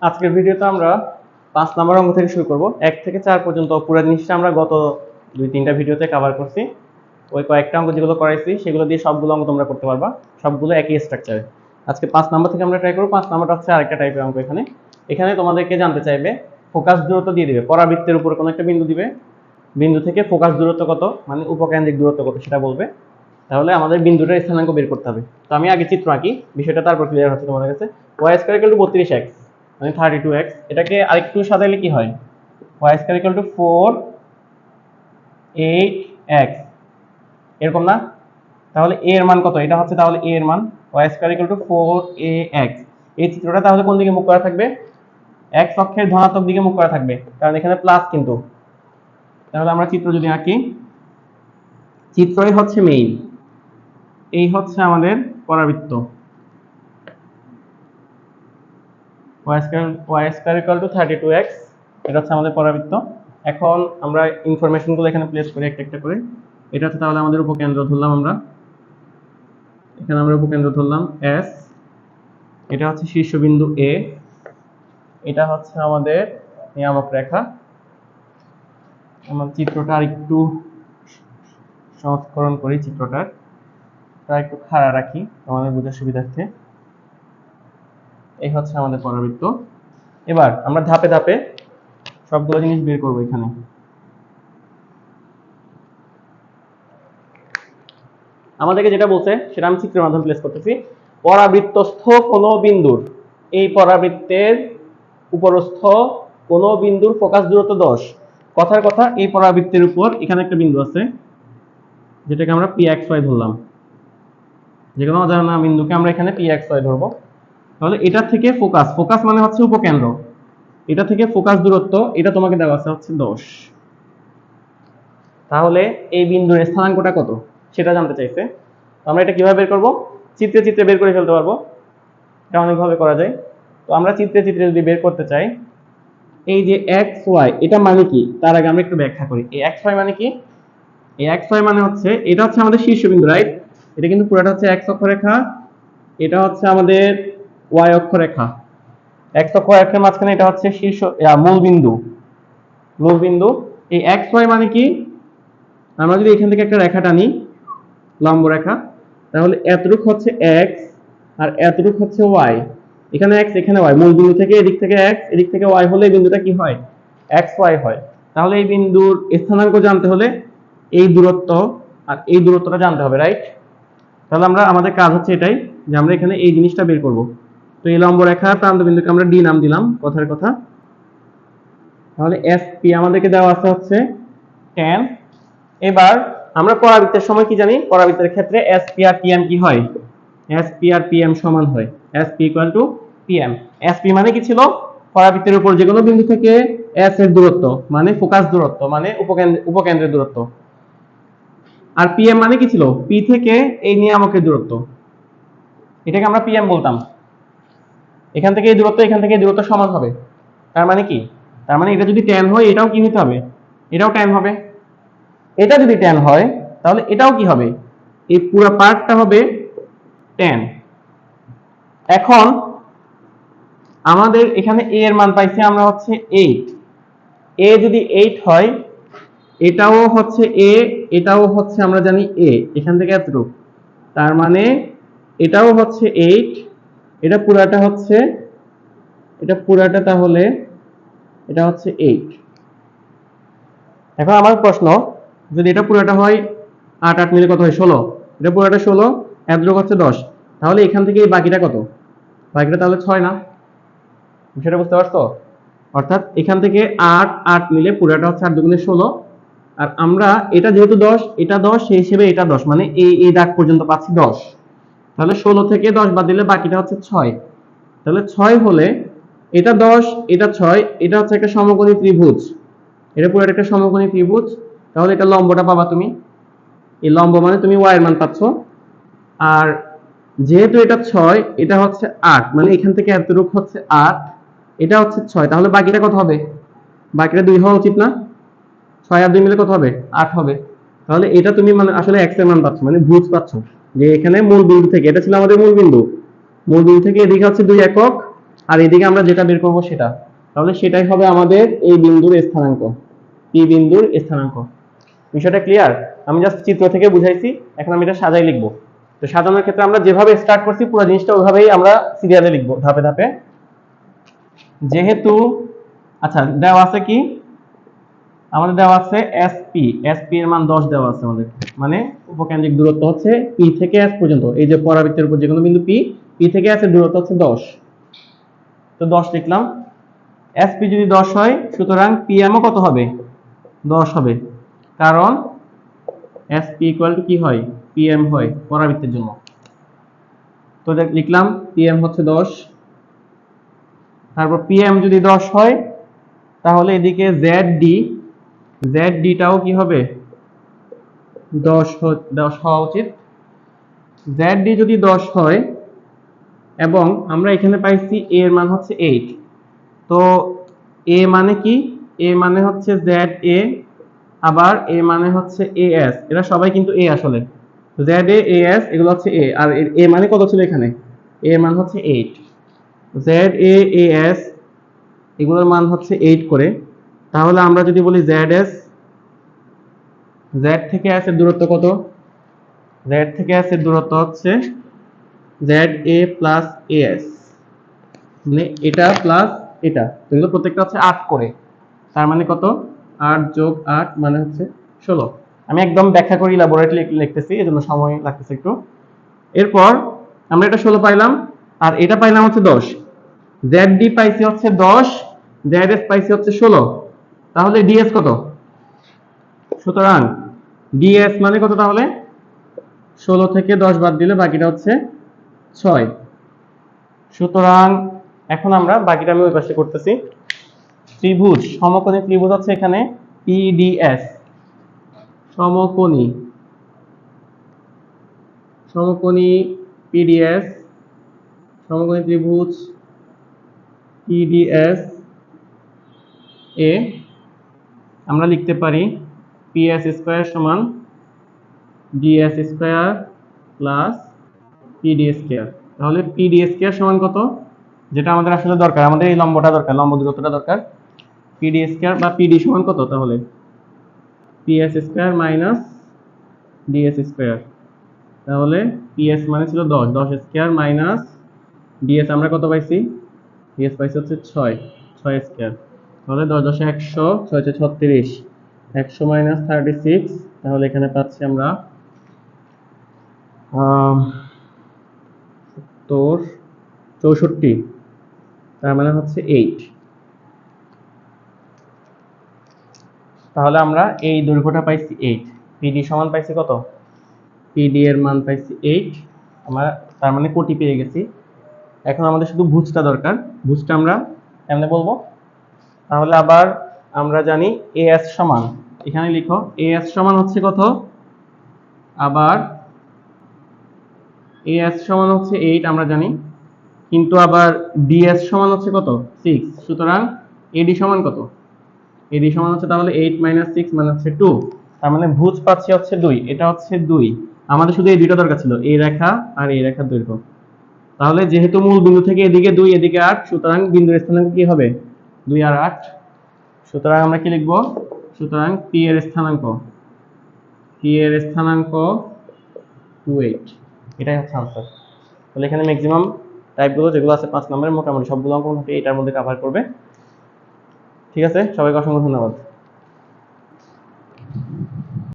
আজকের ভিডিওতে আমরা 5 নম্বর অঙ্ক থেকে শুরু করব। 1 থেকে 4 পর্যন্ত পুরো জিনিসটা আমরা গত 2-3টা ভিডিওতে কভার করছি। ওই কয়েকটা অঙ্ক যেগুলো করাইছি সেগুলো দিয়ে সবগুলো অঙ্ক তোমরা করতে পারবা, সবগুলো একই স্ট্রাকচারে। আজকে 5 নম্বর থেকে আমরা ট্রাই করব। 5 নম্বরটা হচ্ছে আরেকটা টাইপের অঙ্ক। এখানে তোমাদেরকে জানতে চাইবে ফোকাস দূরত্ব দিয়ে দিবে, পরাবৃত্তের উপর কোনো একটা বিন্দু দিবে, বিন্দু থেকে ফোকাস দূরত্ব কত, মানে উপকেন্দ্রিক দূরত্ব কত সেটা বলবে। তাহলে আমাদের বিন্দুটার স্থানাঙ্ক বের করতে হবে। তো আমি আগে চিত্র আঁকি, বিষয়টা তারপর ক্লিয়ার হচ্ছে তোমাদের কাছে। y² = 32x মানে 32x, এটাকে আরেকটু সাজাইলে কি হয়, y² = 4 8x এরকম না? তাহলে a এর মান কত, এটা হচ্ছে তাহলে a এর মান, y² = 4ax। এই চিত্রটা তাহলে কোন দিকে মুখ করা থাকবে? x অক্ষের ধনাত্মক দিকে মুখ করা থাকবে, কারণ এখানে প্লাস কিন্তু। তাহলে আমরা চিত্র যদি আঁকি, চিত্রই হচ্ছে মেইন, এই হচ্ছে আমাদের পরাবৃত্ত, y² = 32x, এটা হচ্ছে আমাদের পরাবৃত্ত। এখন আমরা ইনফরমেশনগুলো এখানে প্লেস করি একটা একটা করে। এটা হচ্ছে তাহলে আমাদের উপকেন্দ্র ধরলাম আমরা, এখানে আমরা উপকেন্দ্র ধরলাম S, এটা হচ্ছে শীর্ষবিন্দু A, এটা হচ্ছে আমাদের নিয়ামক রেখা। আমরা চিত্রটা আরেকটু সংস্করণ করি, চিত্রটা একটু খাড়া রাখি আমাদের বোঝার সুবিধার্থে। এই হচ্ছে আমাদের পরাবৃত্ত। এবার আমরা ধাপে ধাপে সবগুলো জিনিস বের করব। এখানে আমাদেরকে যেটা বলছে সেটা আমি চিত্রের মাধ্যমে প্লেস করতেছি। পরাবৃত্তস্থ কোনো বিন্দুর, এই পরাবৃত্তের উপরস্থ কোনো বিন্দুর ফোকাস দূরত্ব 10। কথার কথা, এই পরাবৃত্তের উপর এখানে একটা বিন্দু আছে যেটাকে আমরা pxy ধরলাম, যে কোনো অজানা বিন্দুকে আমরা এখানে pxy ধরবো। তাহলে এটা থেকে ফোকাস, ফোকাস মানে হচ্ছে উপকেন্দ্র, এটা থেকে ফোকাস দূরত্ব এটা তোমাকে দেওয়া আছে হচ্ছে 10। তাহলে এই বিন্দুর স্থানাঙ্কটা কত সেটা জানতে চাইছে। আমরা এটা কিভাবে বের করব? চিত্রে চিত্রে বের করে ফেলতে পারবো, এটা অনেকভাবে করা যায়। তো আমরা চিত্রে চিত্রে যদি বের করতে চাই, এই যে xy এটা মানে কি, তার আগে আমরা একটু ব্যাখ্যা করি। এই xy মানে কি? এই xy মানে হচ্ছে, এটা হচ্ছে আমাদের শীর্ষবিন্দু, রাইট? এটা কিন্তু পুরোটা হচ্ছে x অক্ষরেখা, এটা হচ্ছে আমাদের y অক্ষরেখা। x অক্ষরেখার মাঝখানে এটা হচ্ছে শীর্ষ মূল বিন্দু, মূল বিন্দু। এই xy মানে কি, আমরা যদি এখান থেকে একটা রেখা টানি, লম্ব রেখা, তাহলে এতটুক হচ্ছে x আর এতটুক হচ্ছে y। এখানে x এখানে y, মূল বিন্দু থেকে এদিক থেকে x এদিক থেকে y হলে এই বিন্দুটা কি হয়? xy হয়। তাহলে এই বিন্দুর স্থানাঙ্ক জানতে হলে এই দূরত্ব আর এই দূরত্বটা জানতে হবে, রাইট? তাহলে আমরা আমাদের কাজ হচ্ছে এটাই, যে আমরা এখানে এই জিনিসটা বের করব। তো এই লম্ব রেখার প্রান্ত বিন্দুকে আমরা d নাম দিলাম, কথার কথা। তাহলে SP আমাদেরকে দেওয়া আছে হচ্ছে 10। এবার আমরা পরাবৃত্তের সময় কি জানি, পরাবৃত্তের ক্ষেত্রে SP আর PM কি হয়? SP আর PM সমান হয়, SP = PM। SP মানে কি ছিল? পরাবৃত্তের উপর যে কোনো বিন্দু থেকে S এর দূরত্ব, মানে ফোকাস দূরত্ব, মানে উপকেন্দ্রের দূরত্ব। আর PM মানে কি ছিল? P থেকে এই নিয়ামকের দূরত্ব, এটাকে আমরা PM বলতাম। এখান থেকে এই দূরত্ব, এখান থেকে এই দূরত্ব সমান হবে। তার মানে কি? তার মানে এটা যদি tan হয়, এটাও কি হতে হবে? এটাও tan হবে। এটা যদি tan হয়, তাহলে এটাও কি হবে? এই পুরো পার্টটা হবে tan। এখন আমাদের এখানে a এর মান পাইছি আমরা হচ্ছে 8। a যদি 8 হয়, এটাও হচ্ছে a, এটাও হচ্ছে আমরা জানি a, এখান থেকে এতটুকু, তার মানে এটাও হচ্ছে 8, এটা পুরাটা হচ্ছে, এটা পুরাটা তাহলে এটা হচ্ছে 8। এখন আমার প্রশ্ন, যদি এটা পুরাটা হয় 8 8 মিলে কত হয়? 16। এটা পুরাটা 16, এতটুকু হচ্ছে 10। তাহলে এখান থেকে এই বাকিটা কত? বাকিটা তাহলে 6 না? সেটা বুঝতে পারছো? অর্থাৎ এখান থেকে 8 8 মিলে পুরাটা হচ্ছে 8 দুগুণে 16, আর আমরা এটা যেহেতু 10, এটা 10, সেই হিসেবে এটা 10, মানে এই দাগ পর্যন্ত পাচ্ছি 10। তাহলে 16 থেকে 10 বাদ দিলে বাকিটা হচ্ছে 6। তাহলে 6 হলে এটা 10, এটা 6, এটা হচ্ছে একটা সমকোণী ত্রিভুজ, এটা পুরো একটা সমকোণী ত্রিভুজ। তাহলে এটা লম্বটা পাবা তুমি, এই লম্ব মানে তুমি y এর মান পাচ্ছ। আর যেহেতু এটা 6, এটা হচ্ছে 8, মানে এখান থেকে এতটুকু হচ্ছে 8, এটা হচ্ছে 6, তাহলে বাকিটা কত হবে? বাকিটা 2 হওয়া উচিত না? 6 আর 2 মিলে কত হবে? 8 হবে। তাহলে এটা তুমি মানে আসলে x এর মান পাচ্ছ, মানে ভুজ পাচ্ছ, যে এখানে মূল বিন্দু থেকে, এটা ছিল আমাদের মূল বিন্দু, মূল বিন্দু থেকে এদিকে হচ্ছে 2 একক, আর এদিকে আমরা যেটা বের করব সেটা, তাহলে সেটাই হবে আমাদের এই বিন্দুর স্থানাঙ্ক, পি বিন্দুর স্থানাঙ্ক। বিষয়টা ক্লিয়ার? আমি জাস্ট চিত্র থেকে বুঝাইছি, এখন আমি এটা সাজাই লিখবো। তো সাজানোর ক্ষেত্রে আমরা যেভাবে স্টার্ট করছি পুরো জিনিসটা ওইভাবেই আমরা সিরিয়ালে লিখবো, ধাপে ধাপে। যেহেতু আচ্ছা দেওয়া আছে কি, আমাদের দেওয়া আছে এসপি, এসপি এর মান 10 দেওয়া আছে আমাদের, মানে উপকেন্দ্রিক দূরত্ব হচ্ছে পি থেকে এস পর্যন্ত, এই যে পরাবৃত্তের উপর যে কোনো বিন্দু পি, পি থেকে এস এর দূরত্ব হচ্ছে 10। তো 10 লিখলাম। এসপি যদি 10 হয় সুতরাং পিএম ও কত হবে? 10 হবে, কারণ এসপি ইকুয়াল টু কি হয়? পিএম হয় পরাবৃত্তের জন্য। তো লিখলাম পিএম হচ্ছে 10। তারপর পিএম যদি 10 হয় তাহলে এদিকে জেডডি, জেডডিটাও কি হবে? 10 হওয়া উচিত। জেডডি যদি 10 হয় এবং আমরা এখানে পাইছি এ এর মান হচ্ছে 8, তো এ মানে কি? এ মানে হচ্ছে জেড এ, আবার এ মানে হচ্ছে এ এস, এরা সবাই কিন্তু এ আসলে, জেড এ এ এস এগুলো হচ্ছে এ, আর এ মানে কত ছিল এখানে? এ মান হচ্ছে 8, জেড এ এ এস এগুলোর মান হচ্ছে 8 করে। তাহলে আমরা যদি বলি জেড এস, জেড থেকে এস এর দূরত্ব কত? জেড থেকে এস এর দূরত্ব হচ্ছে Z A plus A S, মানে এটা প্লাস এটা, তো এগুলো প্রত্যেকটা হচ্ছে 8 করে। তার মানে কত? 8 যোগ 8 মানে হচ্ছে 16। আমি একদম ব্যাখ্যা করি ল্যাবরেটরি লিখতেছি, এজন্য সময় লাগতেছে একটু। এরপর আমরা এটা 16 পাইলাম, আর এটা পাইলাম হচ্ছে 10। জেড ডি পাইছি হচ্ছে 10, জেড এস পাইছি হচ্ছে 16, তাহলে ডিএস কত? সুতরাং ডিএস মানে কত তাহলে? 16 থেকে 10 বাদ দিলে বাকিটা হচ্ছে 6। সুতরাং এখন আমরা বাকিটা আমি ওই পাশে করতেছি। ত্রিভুজ, সমকোণী ত্রিভুজ হচ্ছে এখানে পিডিএস, সমকোণী, সমকোণী পিডিএস, সমকোণী ত্রিভুজ পিডিএস এ আমরা লিখতে পারি পিএস স্কয়ার সমান DS square plus PD square. তাহলে পিডি স্কয়ার সমান কত? যেটা আমাদের আসলে দরকার, আমাদের এই লম্বটা দরকার, লম্ব দূরত্বটা দরকার। পিডি স্কয়ার বা পিডি সমান কত? তাহলে PS square minus DS square. তাহলে পিএস মানে ছিল 10, 10 স্কয়ার মাইনাস ডিএস আমরা কত পাইছি? ডিএস পাইছি হচ্ছে 6, 6 স্কয়ার। তাহলে 10 10 100, 6 6 36, 100 মাইনাস 36, তাহলে এখানে পাচ্ছি আমরা 64, তার মানে হচ্ছে 8। তাহলে আমরা এই দৈর্ঘ্যটা পাইছি 8, পিডি সমান পাইছি কত? পিডি এর মান পাইছি 8, আমরা তার মানে কোটি পেয়ে গেছি। এখন আমাদের শুধু ভুজটা দরকার, ভুজটা আমরা কেমনে বলবো? তাহলে আবার আমরা জানি এএস সমান, এখানে লিখো এএস সমান হচ্ছে কত? আবার এএস সমান হচ্ছে 8 আমরা জানি, কিন্তু আবার ডিএস সমান হচ্ছে কত? 6। সুতরাং এডি সমান কত? এডি সমান হচ্ছে তাহলে 8 মাইনাস 6 মানে হচ্ছে 2, তার মানে ভুজ পাচ্ছি হচ্ছে 2, এটা হচ্ছে 2। আমাদের শুধু এই দুইটা দরকার ছিল, এই রেখা আর এই রেখার দৈর্ঘ্য। তাহলে যেহেতু মূল বিন্দু থেকে এদিকে 2 এদিকে 8, সুতরাং বিন্দুর স্থানাঙ্ক কি হবে? 2 আর 8। সুতরাং আমরা কি লিখব? সুতরাং পি এর স্থানাঙ্ক, পি এর স্থানাঙ্ক 28, এটাই হচ্ছে আনসার। তাহলে এখানে ম্যাক্সিমাম টাইপগুলো যেগুলো আছে 5 নম্বরের মোটামুটি সবগুলো অঙ্ক এটার মধ্যে কভার করবে। ঠিক আছে, সবাইকে অসংখ্য ধন্যবাদ।